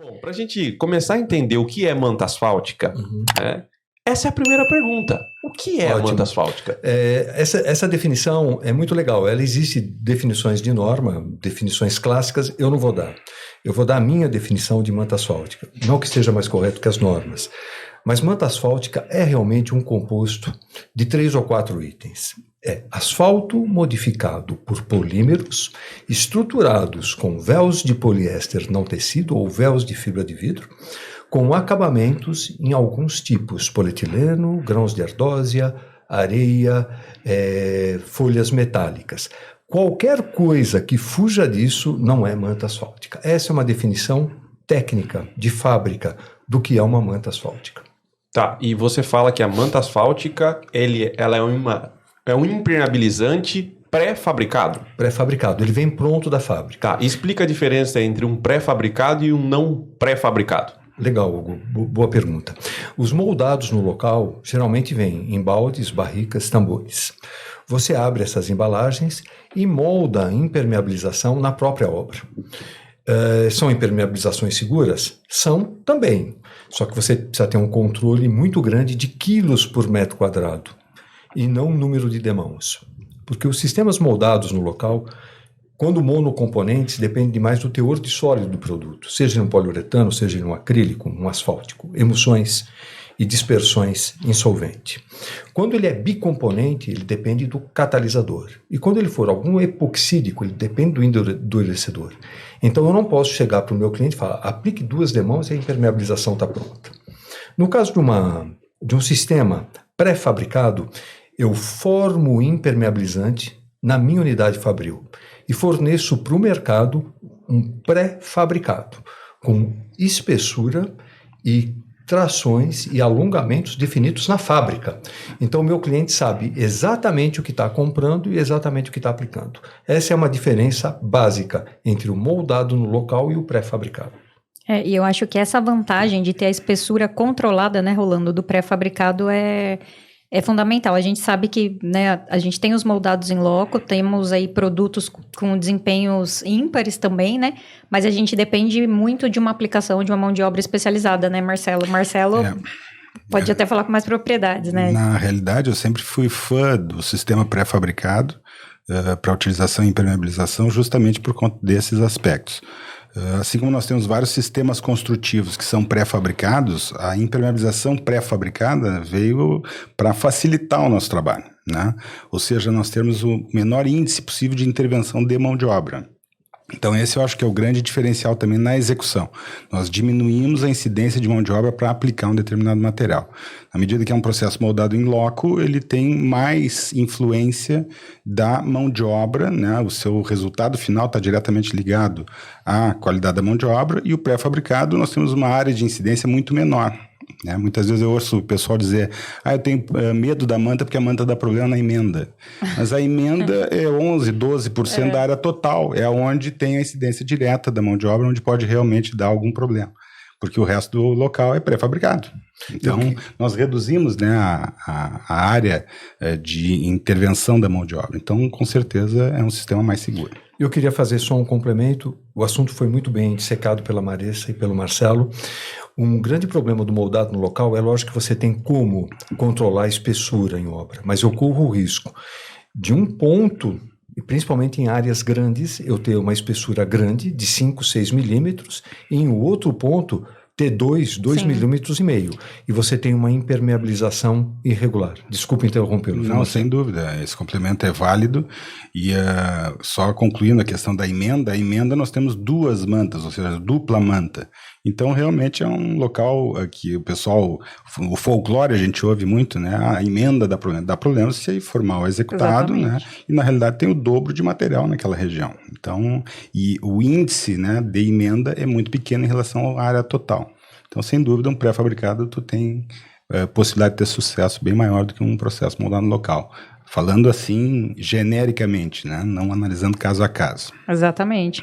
Bom, para a gente começar a entender o que é manta asfáltica, essa é a primeira pergunta. O que é a manta asfáltica? Essa definição é muito legal. Ela existe definições de norma, definições clássicas, eu não vou dar. Eu vou dar a minha definição de manta asfáltica. Não que seja mais correto que as normas. Mas manta asfáltica é realmente um composto de 3 ou 4 itens. É asfalto modificado por polímeros estruturados com véus de poliéster não tecido ou véus de fibra de vidro, com acabamentos em alguns tipos, polietileno, grãos de ardósia, areia, folhas metálicas. Qualquer coisa que fuja disso não é manta asfáltica. Essa é uma definição técnica, de fábrica, do que é uma manta asfáltica. Tá, e você fala que a manta asfáltica, ela é um impermeabilizante pré-fabricado? Pré-fabricado, ele vem pronto da fábrica. Tá, explica a diferença entre um pré-fabricado e um não pré-fabricado. Legal, Hugo, boa pergunta. Os moldados no local geralmente vêm em baldes, barricas, tambores. Você abre essas embalagens e molda a impermeabilização na própria obra. São impermeabilizações seguras? São também. Só que você precisa ter um controle muito grande de quilos por metro quadrado e não número de demãos. Porque os sistemas moldados no local, quando monocomponentes, depende mais do teor de sólido do produto, seja em um poliuretano, seja em um acrílico, um asfáltico, emulsões e dispersões em solvente. Quando ele é bicomponente, ele depende do catalisador. E quando ele for algum epoxídico, ele depende do endurecedor. Então eu não posso chegar para o meu cliente e falar, aplique 2 demãos e a impermeabilização está pronta. No caso de um sistema pré-fabricado, eu formo o impermeabilizante na minha unidade fabril e forneço para o mercado um pré-fabricado, com espessura e trações e alongamentos definidos na fábrica. Então, o meu cliente sabe exatamente o que está comprando e exatamente o que está aplicando. Essa é uma diferença básica entre o moldado no local e o pré-fabricado. E eu acho que essa vantagem de ter a espessura controlada, né, Rolando, do pré-fabricado é fundamental. A gente sabe que, né, a gente tem os moldados em loco, temos aí produtos com desempenhos ímpares também, né? Mas a gente depende muito de uma aplicação, de uma mão de obra especializada, né, Marcelo? Marcelo pode até falar com mais propriedades, né? Na realidade, eu sempre fui fã do sistema pré-fabricado para utilização e impermeabilização justamente por conta desses aspectos. Assim como nós temos vários sistemas construtivos que são pré-fabricados, a impermeabilização pré-fabricada veio para facilitar o nosso trabalho, né? Ou seja, nós temos o menor índice possível de intervenção de mão de obra. Então esse eu acho que é o grande diferencial também na execução. Nós diminuímos a incidência de mão de obra para aplicar um determinado material. Na medida que é um processo moldado em loco, ele tem mais influência da mão de obra, né? O seu resultado final está diretamente ligado à qualidade da mão de obra, e o pré-fabricado nós temos uma área de incidência muito menor. Muitas vezes eu ouço o pessoal dizer, eu tenho medo da manta porque a manta dá problema na emenda. Mas a emenda é 11%, 12% da área total, é onde tem a incidência direta da mão de obra, onde pode realmente dar algum problema, porque o resto do local é pré-fabricado. Então, nós reduzimos, né, a área de intervenção da mão de obra. Então, com certeza, é um sistema mais seguro. Eu queria fazer só um complemento. O assunto foi muito bem dissecado pela Marissa e pelo Marcelo. Um grande problema do moldado no local é lógico que você tem como controlar a espessura em obra, mas eu corro o risco de um ponto, e principalmente em áreas grandes, eu ter uma espessura grande de 5, 6 milímetros, e em outro ponto ter 2,5 milímetros, e você tem uma impermeabilização irregular. Desculpa interrompê-lo. Não, sem dúvida, esse complemento é válido, e só concluindo a questão da emenda, a emenda nós temos 2 mantas, ou seja, dupla manta. Então, realmente é um local que o pessoal, o folclore a gente ouve muito, né? A emenda dá problema se for mal executado, né? E na realidade tem o dobro de material naquela região. Então, e o índice, né, de emenda é muito pequeno em relação à área total. Então, sem dúvida, um pré-fabricado tu tem possibilidade de ter sucesso bem maior do que um processo moldado local. Falando assim, genericamente, né? Não analisando caso a caso. Exatamente.